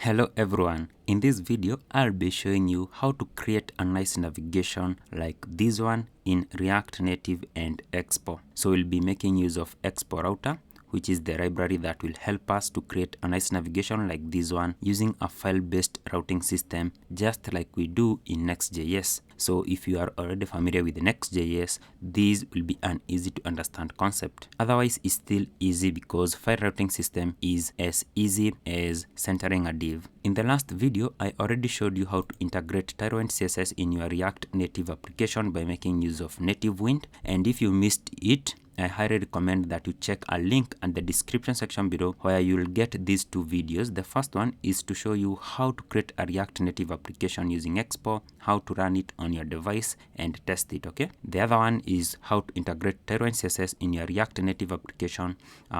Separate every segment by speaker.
Speaker 1: Hello everyone, in this video I'll be showing you how to create a nice navigation like this one in React Native and Expo. So we'll be making use of Expo router, which is the library that will help us to create a nice navigation like this one using a file-based routing system just like we do in Next.js. So if you are already familiar with Next.js, this will be an easy to understand concept. Otherwise, it's still easy because file routing system is as easy as centering a div. In the last video, I already showed you how to integrate Tailwind CSS in your React Native application by making use of Native Wind. And if you missed it, I highly recommend that you check a link in the description section below where you will get these two videos. The first one is to show you how to create a React Native application using Expo, how to run it on your device and test it, okay? The other one is how to integrate Tailwind CSS in your React Native application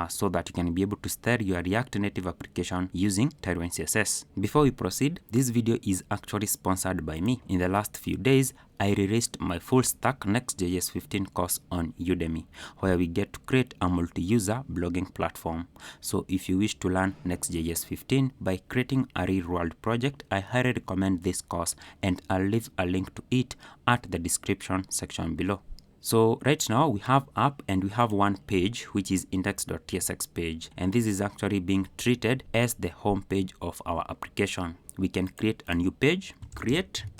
Speaker 1: so that you can be able to style your React Native application using Tailwind CSS. Before we proceed, this video is actually sponsored by me. In the last few days, I released my full stack Next.js 15 course on Udemy, where we get to create a multi-user blogging platform. So if you wish to learn Next.js 15 by creating a real-world project, I highly recommend this course and I'll leave a link to it at the description section below. So right now we have app and we have one page which is index.tsx page, and this is actually being treated as the home page of our application. We can create a new page, create.tsx.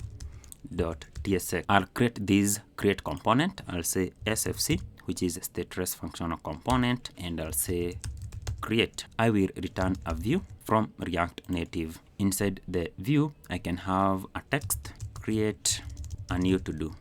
Speaker 1: I'll create this create component. I'll say SFC, which is stateless functional component, and I'll say create. I will return a view from React Native. Inside the view, I can have a text, create a new to do.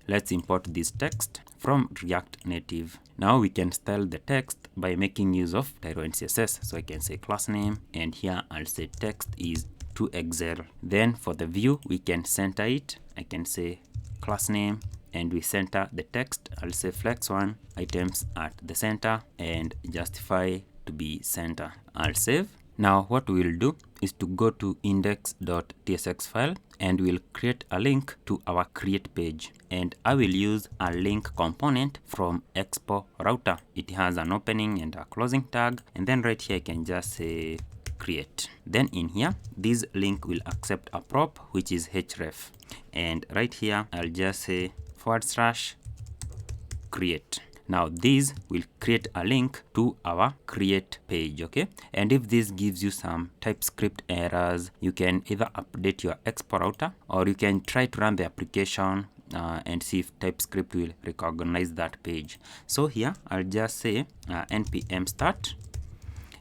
Speaker 1: Let's import this text from React Native. Now we can style the text by making use of Tailwind CSS. So I can say class name, and here I'll say text is to Excel. Then for the view, we can center it. I can say class name and we center the text. I'll say flex1 items at the center and justify to be center. I'll save. Now what we'll do is to go to index.tsx file and we'll create a link to our create page. And I will use a link component from Expo router. It has an opening and a closing tag. And then right here I can just say create. Then in here, this link will accept a prop, which is href. And right here, I'll just say / create. Now this will create a link to our create page, okay? And if this gives you some TypeScript errors, you can either update your Expo router or you can try to run the application and see if TypeScript will recognize that page. So here, I'll just say npm start,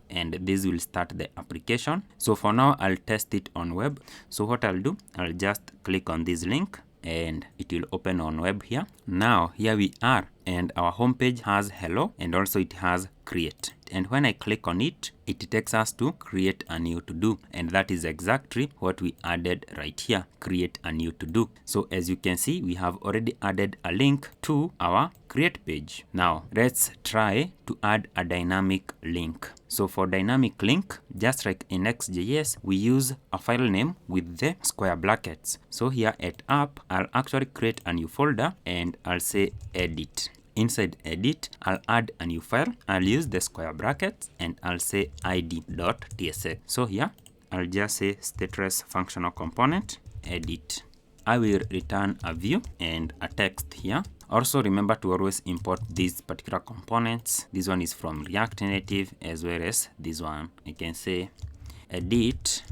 Speaker 1: and this will start the application. So for now, I'll test it on web. So what I'll do, I'll just click on this link and it will open on web here. Now here we are, and our homepage has hello and also it has create. And when I click on it, it takes us to create a new to do. And that is exactly what we added right here, create a new to do. So as you can see, we have already added a link to our create page. Now let's try to add a dynamic link. So for dynamic link, just like in Next.js, we use a file name with the square brackets. So here at app, I'll actually create a new folder and I'll say edit. Inside edit, I'll add a new file. I'll use the square brackets and I'll say id.tsx. So here, I'll just say stateless functional component, edit. I will return a view and a text here. Also remember to always import these particular components. This one is from React Native as well as this one. I can say edit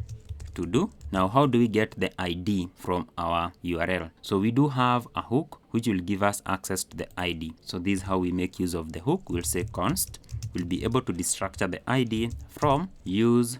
Speaker 1: to do. Now how do we get the ID from our URL? So we do have a hook which will give us access to the ID. So this is how we make use of the hook. We'll say const. We'll be able to destructure the ID from use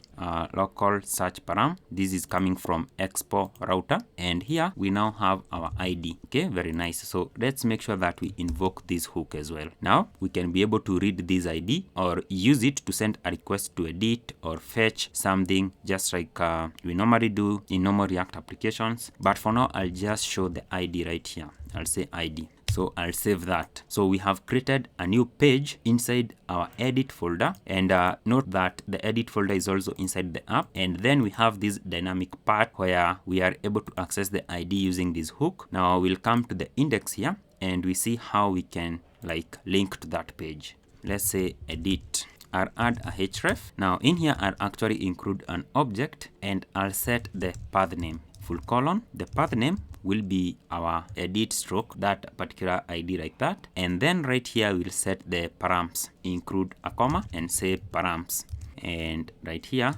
Speaker 1: local search param. This is coming from Expo router, and here we now have our ID. Okay, very nice. So let's make sure that we invoke this hook as well. Now we can be able to read this ID or use it to send a request to edit or fetch something, just like we normally do in normal React applications. But for now, I'll just show the ID right here. I'll say ID. So I'll save that. So we have created a new page inside our edit folder, and note that the edit folder is also inside the app. And then we have this dynamic part where we are able to access the ID using this hook. Now we'll come to the index here and we see how we can like link to that page. Let's say edit I'll add a href. Now in here I'll actually include an object and I'll set the path name, full colon. The path name will be our edit stroke, that particular ID like that. And then right here we'll set the params, include a comma and say params. And right here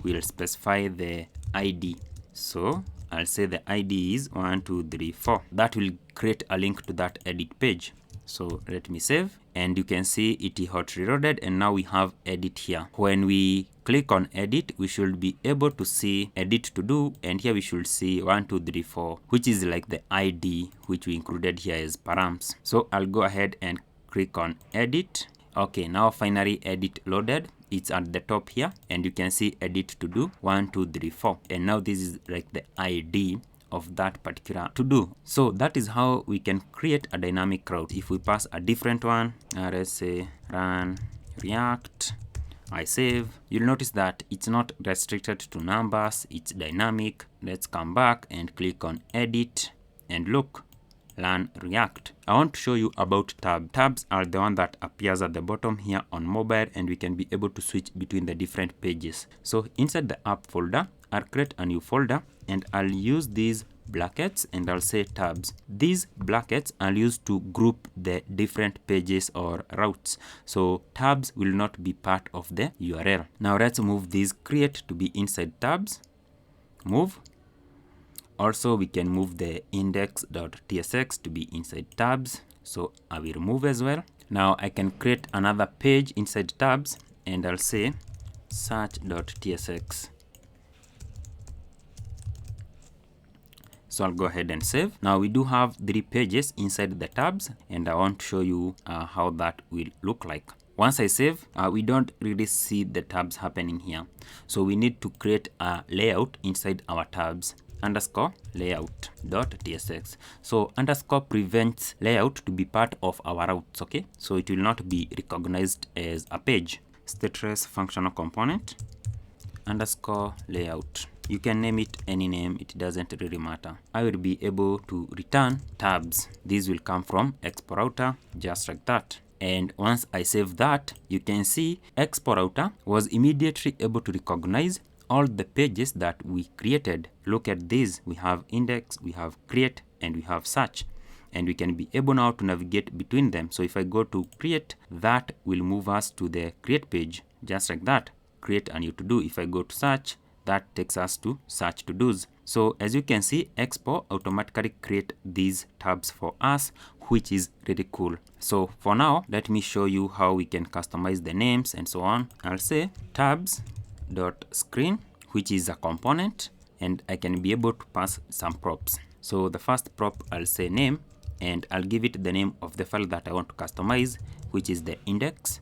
Speaker 1: we'll specify the ID. So I'll say the ID is 1234. That will create a link to that edit page. So let me save, and you can see it hot reloaded, and now we have edit here. When we click on edit, we should be able to see edit to do, and here we should see 1234, which is like the ID which we included here as params. So I'll go ahead and click on edit. Okay, now finally edit loaded. It's at the top here, and you can see edit to do 1234, and now this is like the ID of that particular to do. So that is how we can create a dynamic route. If we pass a different one, let's say run react, I save, you'll notice that it's not restricted to numbers, it's dynamic. Let's come back and click on edit, and look, learn react. I want to show you about tabs. Tabs are the one that appears at the bottom here on mobile, and we can be able to switch between the different pages. So inside the app folder, I'll create a new folder, and I'll use these brackets and I'll say tabs. These brackets are used to group the different pages or routes. So tabs will not be part of the URL. Now let's move these create to be inside tabs. Move. Also, we can move the index.tsx to be inside tabs. So I will move as well. Now I can create another page inside tabs, and I'll say search.tsx. So I'll go ahead and save. Now we do have 3 pages inside the tabs, and I want to show you how that will look like. Once I save, we don't really see the tabs happening here. So we need to create a layout inside our tabs. Underscore layout.tsx. So underscore prevents layout to be part of our routes, okay? So it will not be recognized as a page. Stateless functional component underscore layout. You can name it any name, it doesn't really matter. I will be able to return tabs. These will come from Expo router, just like that. And once I save that, you can see Expo router was immediately able to recognize all the pages that we created. Look at these. We have index, we have create, and we have search. And we can be able now to navigate between them. So if I go to create, that will move us to the create page, just like that. Create a new to do. If I go to search, that takes us to search to do's. So as you can see, Expo automatically create these tabs for us, which is really cool. So for now, let me show you how we can customize the names and so on. I'll say tabs.screen, which is a component, and I can be able to pass some props. So the first prop, I'll say name, and I'll give it the name of the file that I want to customize, which is the index.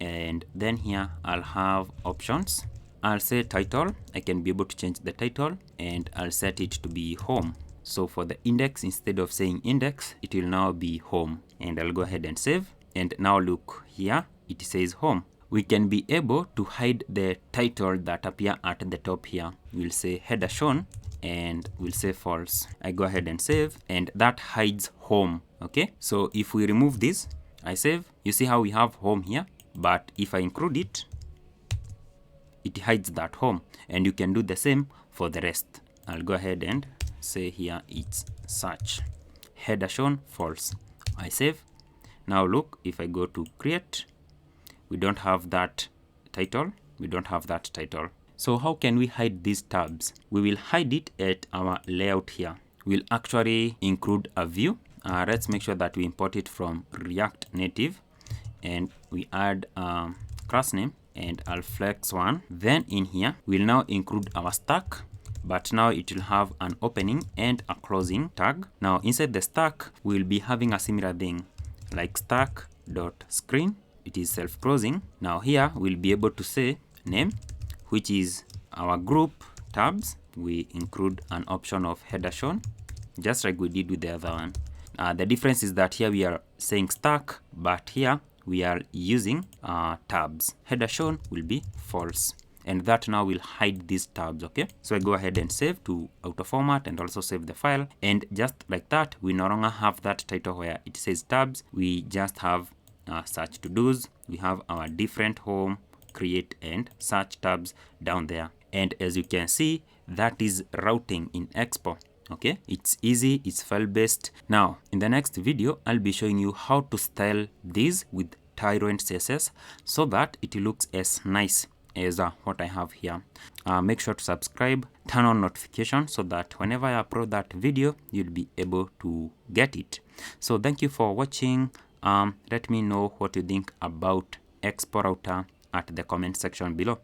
Speaker 1: And then here I'll have options. I'll say title. I can be able to change the title, and I'll set it to be home. So for the index, instead of saying index, it will now be home. And I'll go ahead and save. And now look here, it says home. We can be able to hide the title that appear at the top here. We'll say header shown, and we'll say false. I go ahead and save, and that hides home. Okay, so if we remove this, I save, you see how we have home here, but if I include it, it hides that home. And you can do the same for the rest. I'll go ahead and say here it's search, header shown, false. I save. Now look, if I go to create, we don't have that title. So how can we hide these tabs? We will hide it at our layout here. We'll actually include a view. Let's make sure that we import it from React Native, and we add a class name, and I'll flex one. Then in here, we'll now include our stack, but now it will have an opening and a closing tag. Now inside the stack, we'll be having a similar thing like stack.screen. It is self-closing. Now here, we'll be able to say name, which is our group tabs. We include an option of header shown, just like we did with the other one. The difference is that here we are saying stack, but here we are using tabs. Header shown will be false, and that now will hide these tabs. Okay, so I go ahead and save to auto format and also save the file, and just like that, we no longer have that title where it says tabs. We just have search to-dos. We have our different home, create, and search tabs down there. And as you can see, that is routing in Expo. Okay, it's easy, it's file-based. Now, in the next video, I'll be showing you how to style this with Tyro and CSS so that it looks as nice as what I have here. Make sure to subscribe, turn on notifications so that whenever I upload that video, you'll be able to get it. So thank you for watching. Let me know what you think about Expo router at the comment section below.